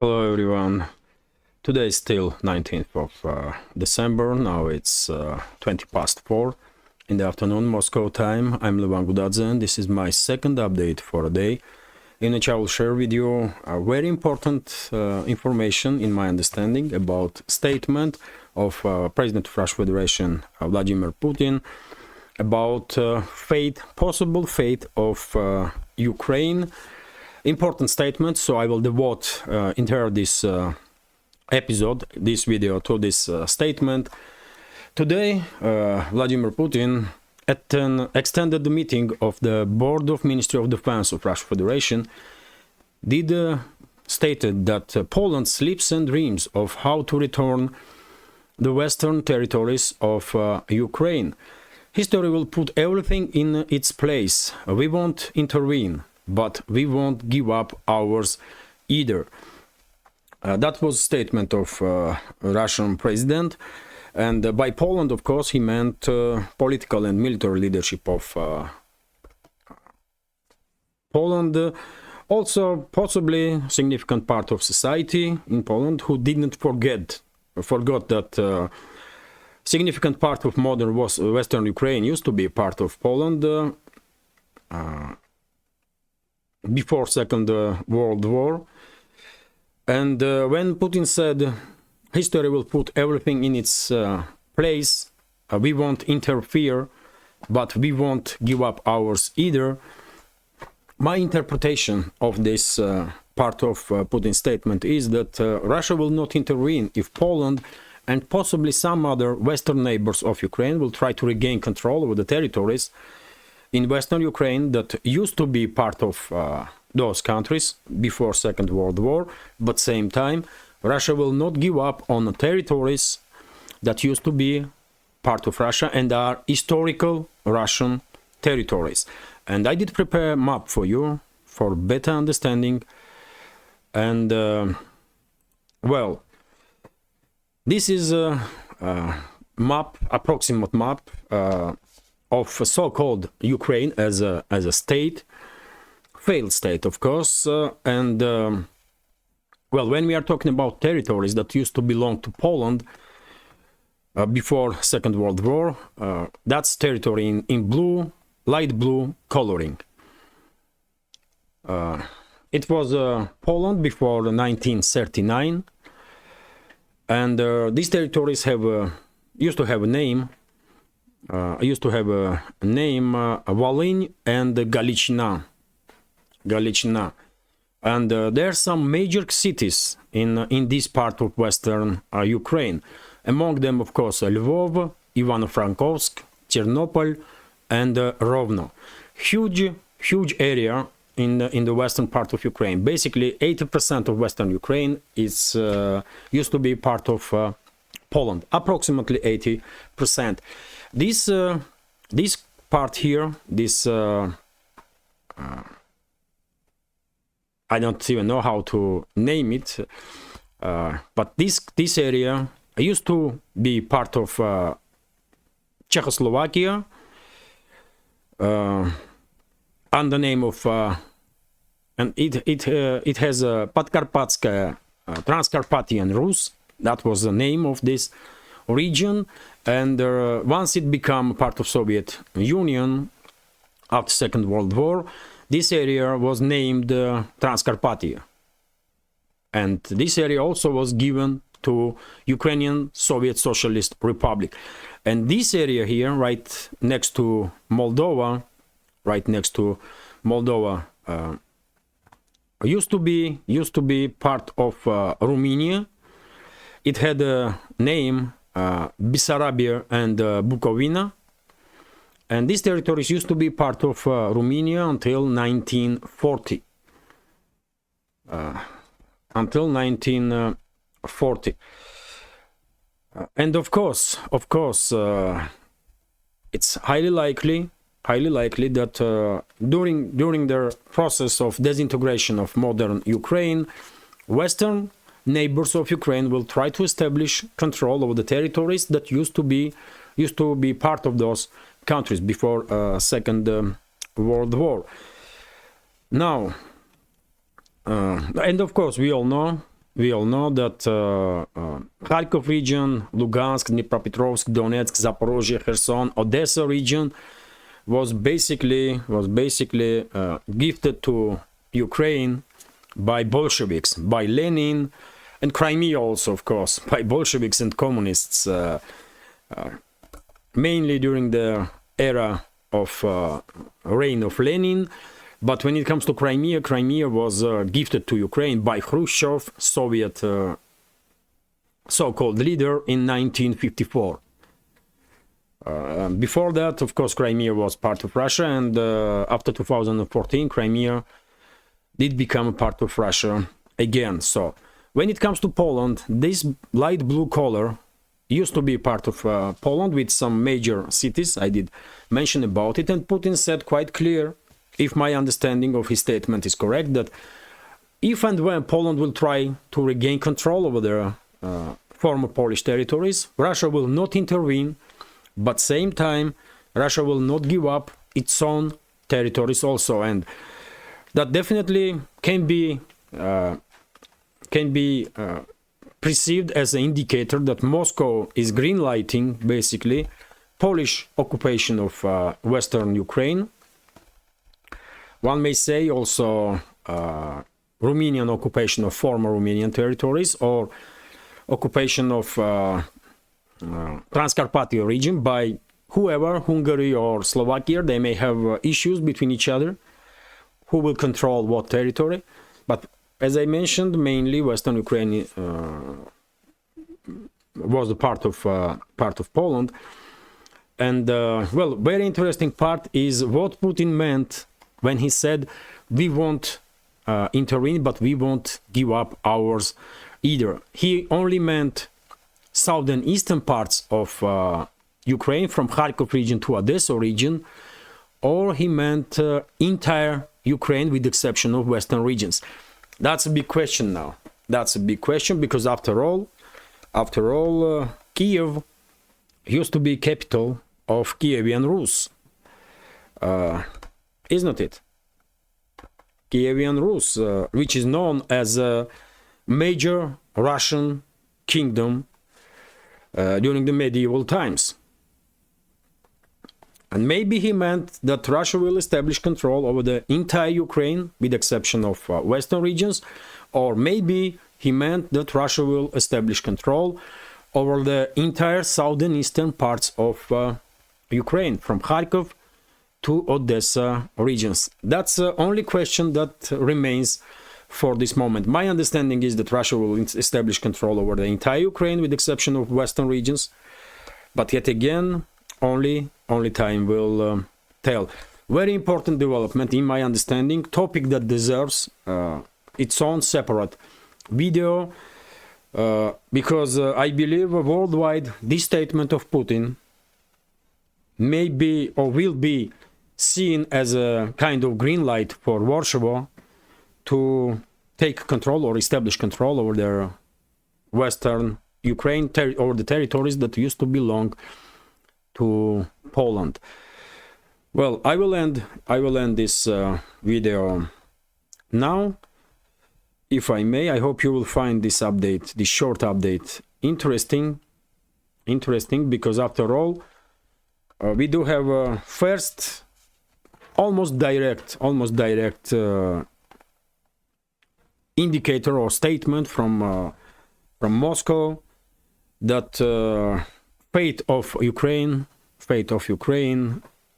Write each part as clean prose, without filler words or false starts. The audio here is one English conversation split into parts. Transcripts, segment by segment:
Hello everyone. Today is still 19th of December. Now it's 20 past 4 in the afternoon Moscow time. I'm Levan Gudadze and this is my second update for a day in which I will share with you a very important information in my understanding about statement of President of Russian Federation Vladimir Putin about possible fate of Ukraine. Important statement, so I will devote entire this this video to this statement. Today, Vladimir Putin at an extended meeting of the Board of Ministry of Defense of Russian Federation stated that Poland sleeps and dreams of how to return the western territories of Ukraine. History will put everything in its place. We won't intervene, but we won't give up ours either. That was a statement of Russian president, and by Poland, of course, he meant political and military leadership of Poland. Also, possibly significant part of society in Poland who didn't forgot that significant part of modern Western Ukraine used to be part of Poland. Before Second World War, and when Putin said history will put everything in its place, we won't interfere, but we won't give up ours either. My interpretation of this part of Putin's statement is that Russia will not intervene if Poland and possibly some other Western neighbors of Ukraine will try to regain control over the territories in Western Ukraine that used to be part of those countries before Second World War, but same time, Russia will not give up on the territories that used to be part of Russia and are historical Russian territories. And I did prepare a map for you for better understanding. And well, this is a map, approximate map of so-called Ukraine as a state, failed state, of course, and well, when we are talking about territories that used to belong to Poland before Second World War, that's territory in blue, light blue coloring. It was Poland before 1939, and these territories used to have a name. Volyn and Galiciina. And there are some major cities in this part of Western Ukraine. Among them, of course, Lvov, Ivano-Frankivsk, Ternopil, and Rovno. Huge area in the western part of Ukraine. Basically, 80% of Western Ukraine is used to be part of Poland, approximately 80%. This part here, I don't even know how to name it, but this area used to be part of Czechoslovakia under the name of, and it has a Podkarpatskaya Transcarpathian Rus. That was the name of this region, and once it became part of Soviet Union after Second World War, this area was named Transcarpathia, and this area also was given to Ukrainian Soviet Socialist Republic. And this area here, right next to Moldova, used to be part of Romania. It had a name Bessarabia and Bukovina, and these territories used to be part of Romania until 1940. And of course, it's highly likely that during the process of disintegration of modern Ukraine, Western neighbors of Ukraine will try to establish control over the territories that used to be part of those countries before Second World War. Now, and of course, we all know we all know that Kharkov region, Lugansk, Dnipropetrovsk, Donetsk, Zaporozhye, Kherson, Odessa region was basically gifted to Ukraine by Bolsheviks, by Lenin, and Crimea also, of course, by Bolsheviks and communists, mainly during the era of reign of Lenin. But when it comes to Crimea, Crimea was gifted to Ukraine by Khrushchev, Soviet so-called leader, in 1954. Before that, of course, Crimea was part of Russia, and after 2014, Crimea did become a part of Russia again. So when it comes to Poland, this light blue color used to be part of Poland with some major cities. I did mention about it, and Putin said quite clear, if my understanding of his statement is correct, that if and when Poland will try to regain control over their former Polish territories, Russia will not intervene, but same time Russia will not give up its own territories also, and that definitely can be perceived as an indicator that Moscow is greenlighting basically Polish occupation of Western Ukraine. One may say also Romanian occupation of former Romanian territories, or occupation of Transcarpathia region by whoever, Hungary or Slovakia. They may have issues between each other, who will control what territory. But as I mentioned, mainly Western Ukraine was a part of Poland. And well, very interesting part is what Putin meant when he said we won't intervene, but we won't give up ours either. He only meant southern eastern parts of Ukraine, from Kharkov region to Odessa region, or he meant entire Ukraine with the exception of western regions. That's a big question now. That's a big question, because after all, Kiev used to be capital of Kievian Rus, isn't it? Kievian Rus, which is known as a major Russian kingdom during the medieval times. And maybe he meant that Russia will establish control over the entire Ukraine with the exception of western regions, or maybe he meant that Russia will establish control over the entire southern eastern parts of Ukraine, from Kharkov to Odessa regions. That's the only question that remains for this moment. My understanding is that Russia will establish control over the entire Ukraine with the exception of western regions, but yet again, only time will tell. Very important development in my understanding, topic that deserves its own separate video, because I believe worldwide this statement of Putin may be or will be seen as a kind of green light for Warsaw to take control or establish control over their western Ukraine, over the territories that used to belong to Poland. Well, I will end this video now, if I may. I hope you will find this update, this short update, interesting, because after all, we do have a first almost direct indicator or statement from Moscow that fate of Ukraine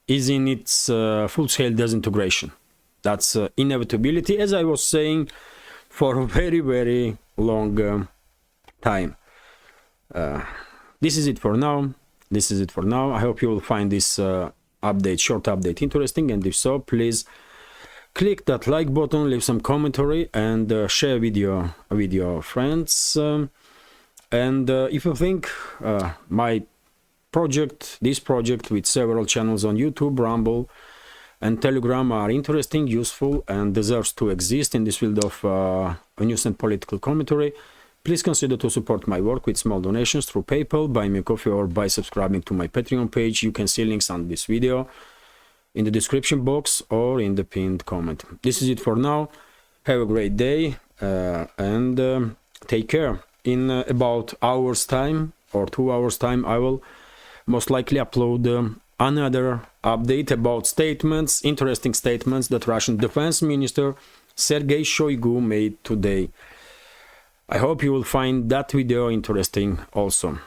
is in its full-scale disintegration. That's inevitability, as I was saying for a very, very long time. This is it for now. I hope you will find this short update interesting, and if so, please click that like button, leave some commentary, and share video with your friends. And if you think this project with several channels on YouTube, Rumble, and Telegram are interesting, useful, and deserves to exist in this field of news and political commentary, please consider to support my work with small donations through PayPal, Buy Me a Coffee, or by subscribing to my Patreon page. You can see links on this video in the description box or in the pinned comment. This is it for now. Have a great day, and Take care. In about hours time or 2 hours time, I will most likely upload another update about statements, interesting statements that Russian Defense Minister Sergei Shoigu made today. I hope you will find that video interesting also.